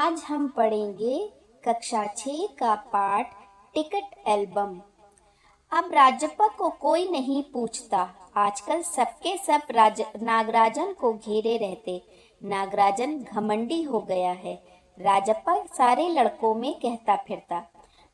आज हम पढ़ेंगे कक्षा 6 का पाठ टिकट एल्बम। अब राजप्पा को कोई नहीं पूछता। आजकल सबके सब नागराजन को घेरे रहते। नागराजन घमंडी हो गया है। राजप्पा सारे लड़कों में कहता फिरता,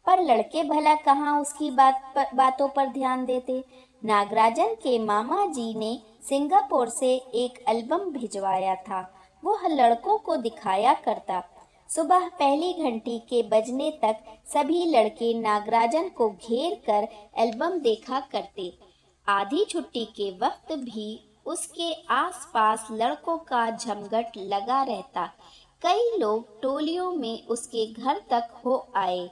पर लड़के भला कहाँ उसकी बातों पर ध्यान देते। नागराजन के मामा जी ने सिंगापुर से एक एल्बम भिजवाया था। वह लड़कों को दिखाया करता। सुबह पहली घंटी के बजने तक सभी लड़के नागराजन को घेर कर एल्बम देखा करते। आधी छुट्टी के वक्त भी उसके आसपास लड़कों का झमघट लगा रहता। कई लोग टोलियों में उसके घर तक हो आए।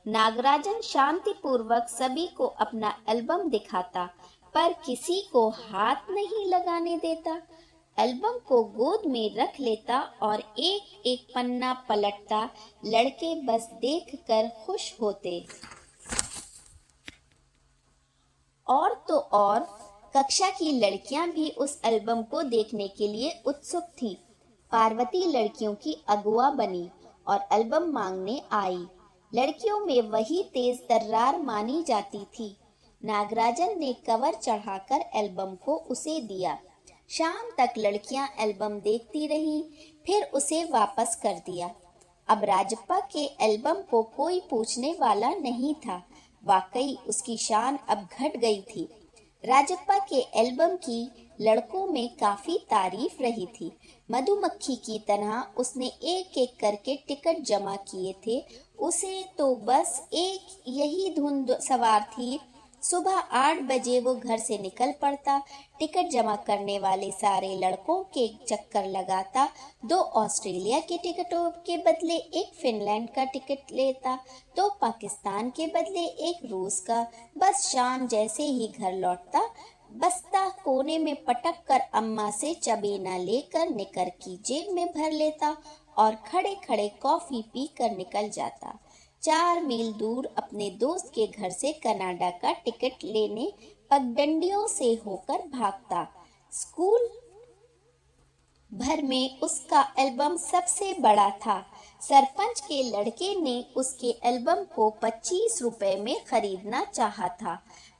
नागराजन शांतिपूर्वक सभी को अपना एल्बम दिखाता, पर किसी को हाथ नहीं लगाने देता। एल्बम को गोद में रख लेता और एक एक पन्ना पलटता। लड़के बस देखकर खुश होते। और तो और कक्षा की लड़कियां भी उस एल्बम को देखने के लिए उत्सुक थीं। पार्वती लड़कियों की अगुआ बनी और एल्बम मांगने आई। लड़कियों में वही तेज तर्रार मानी जाती थी। नागराजन ने कवर चढ़ाकर एल्बम को उसे दिया। शाम तक लड़कियां एल्बम देखती रहीं, फिर उसे वापस कर दिया। अब राजप्पा के एल्बम को कोई पूछने वाला नहीं था। वाकई उसकी शान अब घट गई थी। राजप्पा के एल्बम की लड़कों में काफी तारीफ रही थी। मधुमक्खी की तरह उसने एक एक करके टिकट जमा किए थे। उसे तो बस एक यही धुन सवार थी। सुबह 8 बजे वो घर से निकल पड़ता। टिकट जमा करने वाले सारे लड़कों के चक्कर लगाता। 2 ऑस्ट्रेलिया के टिकटों के बदले एक फिनलैंड का टिकट लेता, 2 पाकिस्तान के बदले एक रूस का। बस शाम जैसे ही घर लौटता, बस्ता कोने में पटक कर अम्मा से चबेना लेकर निकर की जेब में भर लेता और खड़े खड़े कॉफी पी कर निकल जाता। 4 मील दूर अपने दोस्त के घर से कनाडा का टिकट लेने पगडंडियों से होकर भागता। स्कूल भर में उसका एल्बम सबसे बड़ा था। सरपंच के लड़के ने उसके एल्बम को 25 रुपए में खरीदना चाहा था,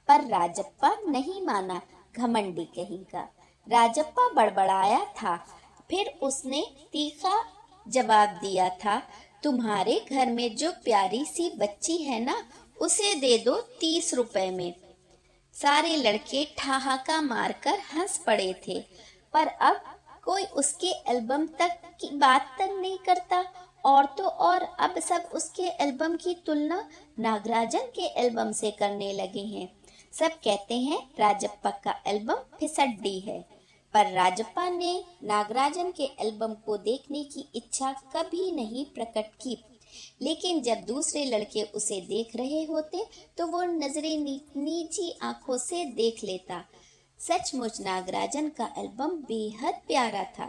पर राजप्पा नहीं माना। घमंडी कहीं का। राजप्पा बड़बड़ाया था। फिर उसने तीखा जवाब दिया था, तुम्हारे घर में जो प्यारी सी बच्ची है ना, उसे दे दो 30 रुपए में। सारे लड़के ठहाका मारकर हंस पड़े थे, पर अब कोई उसके एल्बम तक की बात तक नहीं करता। और तो और अब सब उसके एल्बम की तुलना नागराजन के एल्बम से करने लगे हैं। सब कहते हैं राजप्पा का एल्बम फिसड्डी है, पर राजप्पा ने नागराजन के एल्बम को देखने की इच्छा कभी नहीं प्रकट की। लेकिन जब दूसरे लड़के उसे देख रहे होते तो वो नजरें नीची आंखों से देख लेता। सचमुच नागराजन का एल्बम बेहद प्यारा था,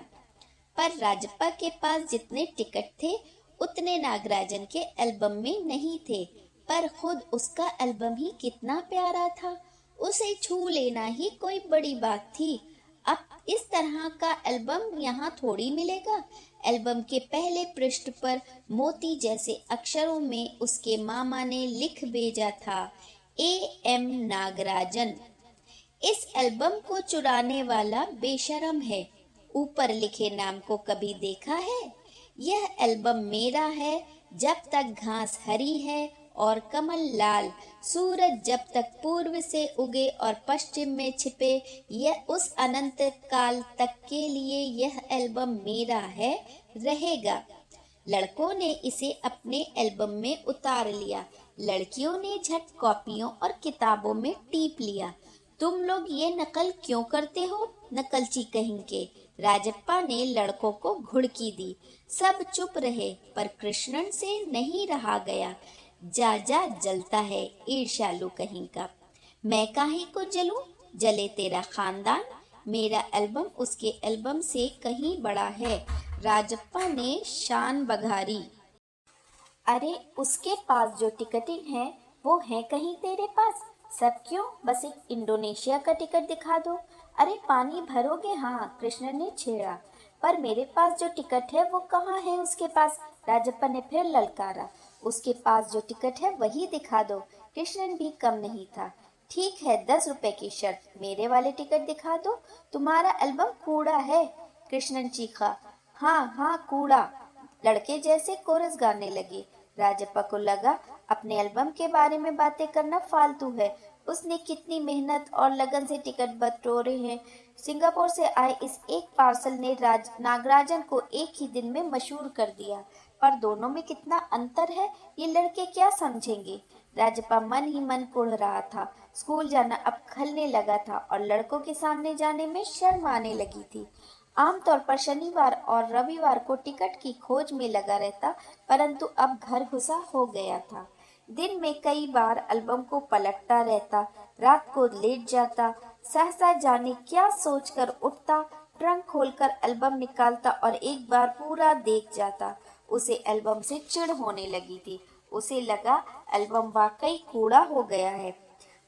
पर राजप्पा के पास जितने टिकट थे उतने नागराजन के एल्बम में नहीं थे। पर खुद उसका एल्बम ही कितना प्यारा था, उसे छू लेना ही कोई बड़ी बात थी। अब इस तरह का एल्बम यहाँ थोड़ी मिलेगा। एल्बम के पहले पृष्ठ पर मोती जैसे अक्षरों में उसके मामा ने लिख भेजा था, A.M. नागराजन। इस एल्बम को चुराने वाला बेशरम है। ऊपर लिखे नाम को कभी देखा है? यह एल्बम मेरा है। जब तक घास हरी है और कमल लाल, सूरज जब तक पूर्व से उगे और पश्चिम में छिपे, यह उस अनंत काल तक के लिए यह एल्बम मेरा है, रहेगा। लड़कों ने इसे अपने एल्बम में उतार लिया। लड़कियों ने झट कॉपियों और किताबों में टीप लिया। तुम लोग ये नकल क्यों करते हो, नकलची कहेंगे। राजप्पा ने लड़कों को घुड़की दी। सब चुप रहे, पर कृष्णन से नहीं रहा गया। जा जा जलता है, ईर्ष्यालु कहीं का। मैं काहे को जलूं, जले तेरा खानदान। मेरा एल्बम उसके एल्बम से कहीं बड़ा है। राजप्पा ने शान बघारी। अरे उसके पास जो टिकटें हैं वो हैं कहीं तेरे पास? सब क्यों, बस एक इंडोनेशिया का टिकट दिखा दो। अरे पानी भरोगे? हाँ, कृष्ण ने छेड़ा। पर मेरे पास जो टिकट है वो कहाँ है उसके पास? राजप्पा ने फिर ललकारा। उसके पास जो टिकट है वही दिखा दो। कृष्णन भी कम नहीं था। ठीक है, 10 रुपए की शर्त, मेरे वाले टिकट दिखा दो। तुम्हारा एल्बम कूड़ा है, कृष्णन चीखा। हाँ हाँ कूड़ा, लड़के जैसे कोरस गाने लगे। राजप्पा को लगा अपने एल्बम के बारे में बातें करना फालतू है। उसने कितनी मेहनत और लगन से टिकट बटोरे हैं। सिंगापुर से आए इस एक पार्सल ने नागराजन को एक ही दिन में मशहूर कर दिया। पर दोनों में कितना अंतर है, ये लड़के क्या समझेंगे। राजप्पा मन ही मन कुढ़ रहा था। स्कूल जाना अब खलने लगा था और लड़कों के सामने जाने में शर्म आने लगी थी। आमतौर पर शनिवार और रविवार को टिकट की खोज में लगा रहता, परंतु अब घर घुसा हो गया था। दिन में कई बार एल्बम को पलटता रहता, रात को लेट जाता, सहसा जाने क्या सोचकर उठता, ट्रंक खोलकर एल्बम निकालता और एक बार पूरा देख जाता। उसे एल्बम से चिढ़ होने लगी थी। उसे लगा एल्बम वाकई कूड़ा हो गया है।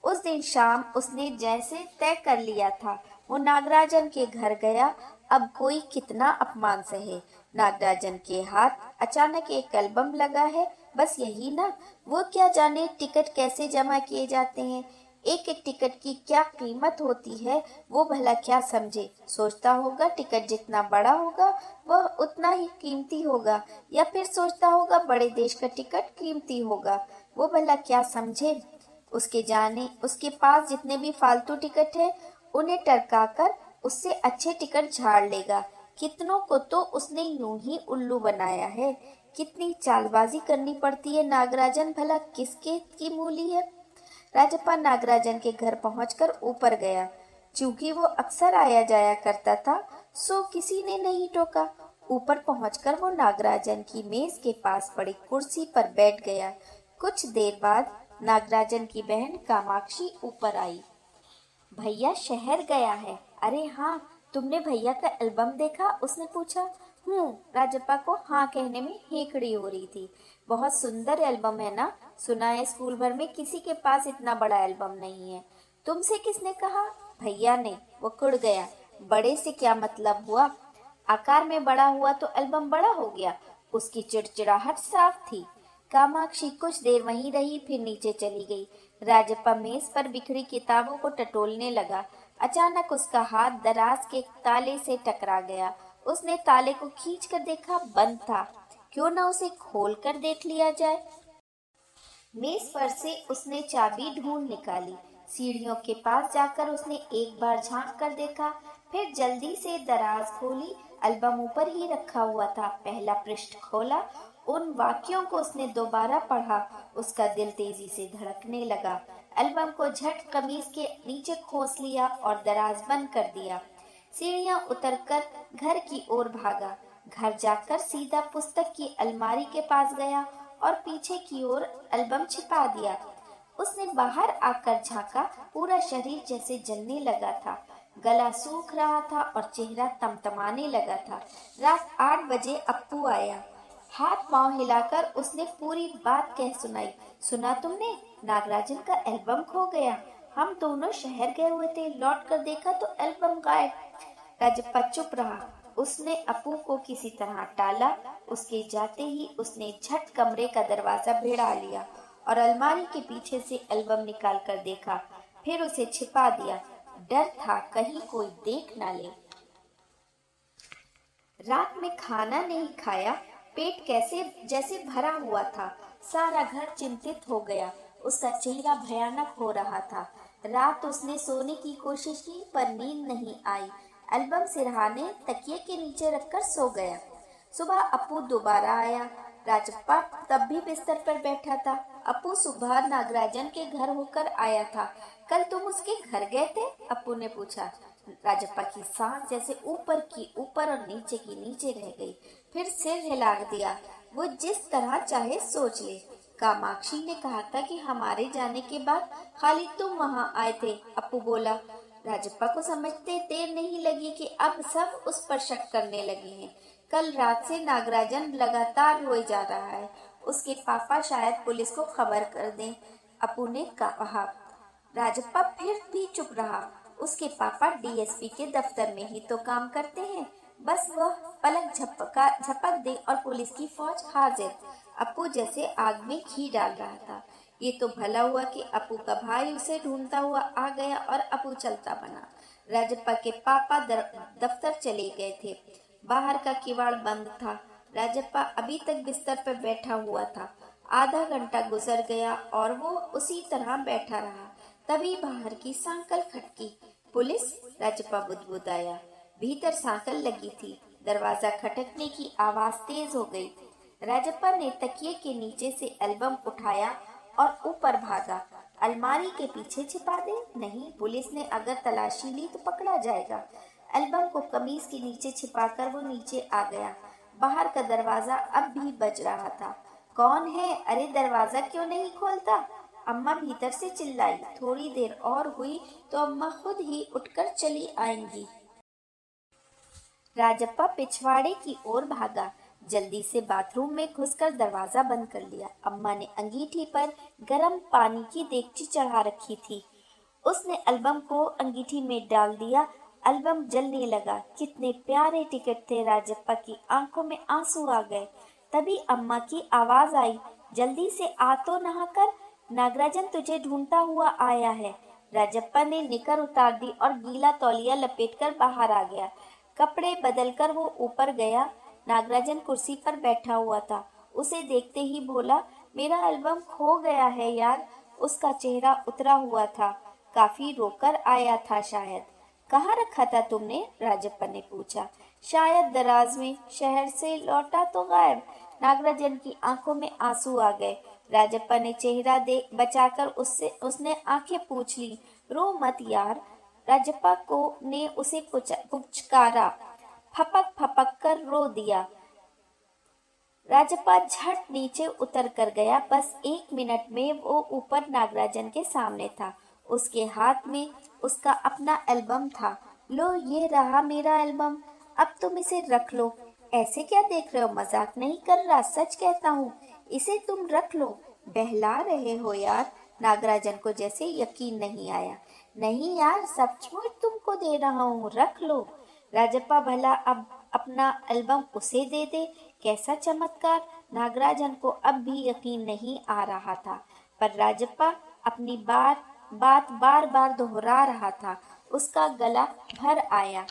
उस दिन शाम उसने जैसे तय कर लिया था, वो नागराजन के घर गया। अब कोई कितना अपमान सहे। नागराजन के हाथ अचानक एक एल्बम लगा है, बस यही ना। वो क्या जाने टिकट कैसे जमा किए जाते हैं, एक एक टिकट की क्या कीमत होती है, वो भला क्या समझे। सोचता होगा टिकट जितना बड़ा होगा वह उतना ही कीमती होगा, या फिर सोचता होगा बड़े देश का टिकट कीमती होगा, वो भला क्या समझे। उसके पास जितने भी फालतू टिकट है उन्हें टरकाकर उससे अच्छे टिकट झाड़ लेगा। कितनों को तो उसने यूं ही उल्लू बनाया है। कितनी चालबाजी करनी पड़ती है। नागराजन भला किसके की मूली है। राजप्पा नागराजन के घर पहुंचकर ऊपर गया। चूंकि वो अक्सर आया जाया करता था, सो किसी ने नहीं टोका। ऊपर पहुंचकर वो नागराजन की मेज के पास पड़ी कुर्सी पर बैठ गया। कुछ देर बाद नागराजन की बहन कामाक्षी ऊपर आई। भैया शहर गया है। अरे हाँ, तुमने भैया का एल्बम देखा, उसने पूछा। राजप्पा को हाँ कहने में हेकड़ी हो रही थी। बहुत सुंदर एल्बम है ना, सुना है स्कूल भर में किसी के पास इतना बड़ा एल्बम नहीं है। तुमसे किसने कहा। भैया ने। वो कुड़ गया। बड़े से क्या मतलब हुआ, आकार में बड़ा हुआ तो एल्बम बड़ा हो गया। उसकी चिड़चिड़ाहट साफ थी। कामाक्षी कुछ देर वहीं रही, फिर नीचे चली गई। राजप्पा मेज पर बिखरी किताबों को टटोलने लगा। अचानक उसका हाथ दराज के ताले से टकरा गया। उसने ताले को खींचकर देखा, बंद था। क्यों न उसे खोलकर देख लिया जाए। मेज पर से उसने चाबी ढूंढ निकाली। सीढ़ियों के पास जाकर उसने एक बार झांक कर देखा, फिर जल्दी से दराज खोली। एल्बम ऊपर ही रखा हुआ था। पहला पृष्ठ खोला, उन वाक्यों को उसने दोबारा पढ़ा। उसका दिल तेजी से धड़कने लगा। एल्बम को झट कमीज के नीचे खोस लिया और दराज बंद कर दिया। सीढ़ियां उतरकर घर की ओर भागा। घर जाकर सीधा पुस्तक की अलमारी के पास गया और पीछे की ओर एल्बम छिपा दिया। उसने बाहर आकर झांका, पूरा शरीर जैसे जलने लगा था। गला सूख रहा था और चेहरा तमतमाने लगा था। रात 8 बजे अप्पू आया। हाथ पांव हिलाकर उसने पूरी बात कह सुनाई। सुना तुमने, नागराजन का एल्बम खो गया। हम दोनों शहर गए हुए थे, लौट कर देखा तो एल्बम गायब। राजप्पा चुप रहा। उसने अप्पू को किसी तरह टाला। उसके जाते ही उसने झट कमरे का दरवाजा भिड़ा लिया और अलमारी के पीछे से एल्बम निकाल कर देखा, फिर उसे छिपा दिया। डर था कहीं कोई देख ना ले। रात में खाना नहीं खाया। पेट कैसे जैसे भरा हुआ था। सारा घर चिंतित हो गया। उसका चेहरा भयानक हो रहा था। रात उसने सोने की कोशिश की पर नींद नहीं आई। एल्बम सिरहाने तकिए के नीचे रखकर सो गया। सुबह अप्पू दोबारा आया। राजप्पा तब भी बिस्तर पर बैठा था। अप्पू सुबह नागराजन के घर होकर आया था। कल तुम उसके घर गए थे, अप्पू ने पूछा। राजप्पा की सांस जैसे ऊपर की ऊपर और नीचे की नीचे रह गई। फिर सिर हिला दिया। वो जिस तरह चाहे सोच ले। कामाक्षी ने कहा था कि हमारे जाने के बाद खाली तुम वहाँ आए थे, अप्पू बोला। राजप्पा को समझते देर नहीं लगी कि अब सब उस पर शक करने लगे हैं। कल रात से नागराजन लगातार रोए जा रहा है। उसके पापा शायद पुलिस को खबर कर दें, अप्पू ने कहा। राजप्पा फिर भी चुप रहा। उसके पापा डीएसपी के दफ्तर में ही तो काम करते हैं। बस वह पलक झपक दे और पुलिस की फौज हाजिर। अपू जैसे आग में घी डाल रहा था। ये तो भला हुआ कि अपू का भाई उसे ढूंढता हुआ आ गया और अपू चलता बना। राजप्पा के पापा दफ्तर चले गए थे। बाहर का किवाड़ बंद था। राजप्पा अभी तक बिस्तर पर बैठा हुआ था। आधा घंटा गुजर गया और वो उसी तरह बैठा रहा। तभी बाहर की सांकल खटकी। पुलिस? राजप्पा बुदबुदाया। भीतर सांकल लगी थी। दरवाजा खटकने की आवाज तेज हो गई। राजप्पा ने तकिए के नीचे से एल्बम उठाया और ऊपर भागा। अलमारी के पीछे छिपा दे? नहीं, पुलिस ने अगर तलाशी ली तो पकड़ा जाएगा। एल्बम को कमीज के नीचे छिपाकर वो नीचे आ गया। बाहर का दरवाजा अब भी बज रहा था। कौन है? अरे दरवाजा क्यों नहीं खोलता? अम्मा भीतर से चिल्लाई। थोड़ी देर और हुई तो अम्मा खुद ही उठकर चली आएंगी। राजप्पा पिछवाड़े की ओर भागा। जल्दी से बाथरूम में घुसकर दरवाजा बंद कर लिया। अम्मा ने अंगीठी पर गर्म पानी की देगची चढ़ा रखी थी। उसने एल्बम को अंगीठी में डाल दिया। एल्बम जलने लगा। कितने प्यारे टिकट थे। राजप्पा की आंखों में आंसू आ गए। तभी अम्मा की आवाज आई, जल्दी से आ तो नहाकर, नागराजन तुझे ढूंढता हुआ आया है। राजप्पा ने निकर उतार दी और गीला तौलिया लपेटकर बाहर आ गया। कपड़े बदलकर वो ऊपर गया। नागराजन कुर्सी पर बैठा हुआ था। उसे देखते ही बोला, मेरा एल्बम खो गया है यार। उसका चेहरा उतरा हुआ था। काफी रोकर आया था शायद। कहाँ रखा था तुमने? राजप्पा ने पूछा। शायद दराज में। शहर से लौटा तो गायब। नागराजन की आंखों में आंसू आ गए। राजप्पा ने चेहरा बचाकर उसने आंखें पूछ ली। रो मत यार। राजप्पा ने उसे पुचकारा। फपक फपक कर रो दिया। राजप्पा झट नीचे उतर कर गया। बस 1 मिनट में वो ऊपर नागराजन के सामने था। उसके हाथ में उसका अपना एल्बम था। लो, ये रहा मेरा एल्बम। अब तुम इसे रख लो। ऐसे क्या देख रहे हो? मजाक नहीं कर रहा, सच कहता हूँ। इसे तुम रख लो। बहला रहे हो यार। नागराजन को जैसे यकीन नहीं आया। नहीं यार, सचमुच तुमको दे रहा हूँ, रख लो। राजप्पा भला अब अपना एल्बम उसे दे दे? कैसा चमत्कार। नागराजन को अब भी यकीन नहीं आ रहा था, पर राजप्पा अपनी बात बार बार दोहरा रहा था। उसका गला भर आया।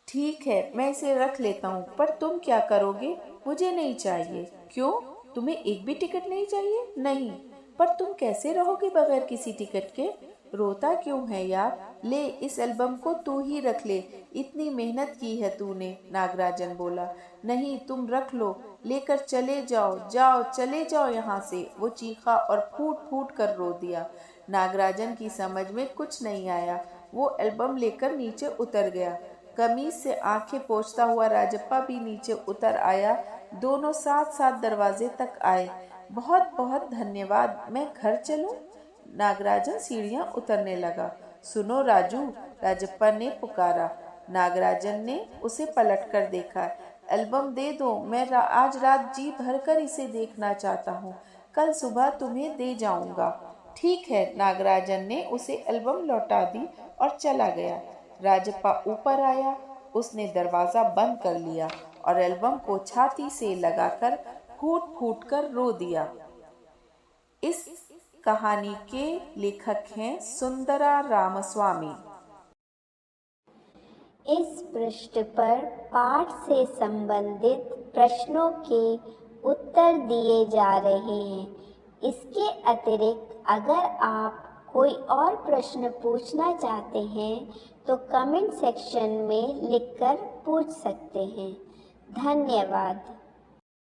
ठीक है, मैं इसे रख लेता हूँ, पर तुम क्या करोगे? मुझे नहीं चाहिए। क्यों? तुम्हें एक भी टिकट नहीं चाहिए? नहीं। पर तुम कैसे रहोगे बगैर किसी टिकट के? रोता क्यों है यार? ले, इस एल्बम को तू ही रख ले। इतनी मेहनत की है तूने। नागराजन बोला। नहीं, तुम रख लो। लेकर चले जाओ, जाओ, चले जाओ यहाँ से। वो चीखा और फूट फूट कर रो दिया। नागराजन की समझ में कुछ नहीं आया। वो एल्बम लेकर नीचे उतर गया। कमीज से आंखें पोंछता हुआ राजप्पा भी नीचे उतर आया। दोनों साथ साथ दरवाजे तक आए। बहुत बहुत धन्यवाद, मैं घर चलूं? नागराजन सीढ़ियां उतरने लगा। सुनो राजू, राजप्पा ने पुकारा। नागराजन ने उसे पलटकर देखा। एल्बम दे दो, मैं आज रात जी भरकर इसे देखना चाहता हूँ। कल सुबह तुम्हें दे जाऊंगा। ठीक है। नागराजन ने उसे एल्बम लौटा दी और चला गया। राजप्पा ऊपर आया। उसने दरवाजा बंद कर लिया और एल्बम को छाती से लगाकर फूट फूट कर रो दिया। इस कहानी के लेखक हैं सुंदरा रामस्वामी। इस पृष्ठ पर पाठ से संबंधित प्रश्नों के उत्तर दिए जा रहे हैं। इसके अतिरिक्त अगर आप कोई और प्रश्न पूछना चाहते हैं तो कमेंट सेक्शन में लिखकर पूछ सकते हैं। धन्यवाद।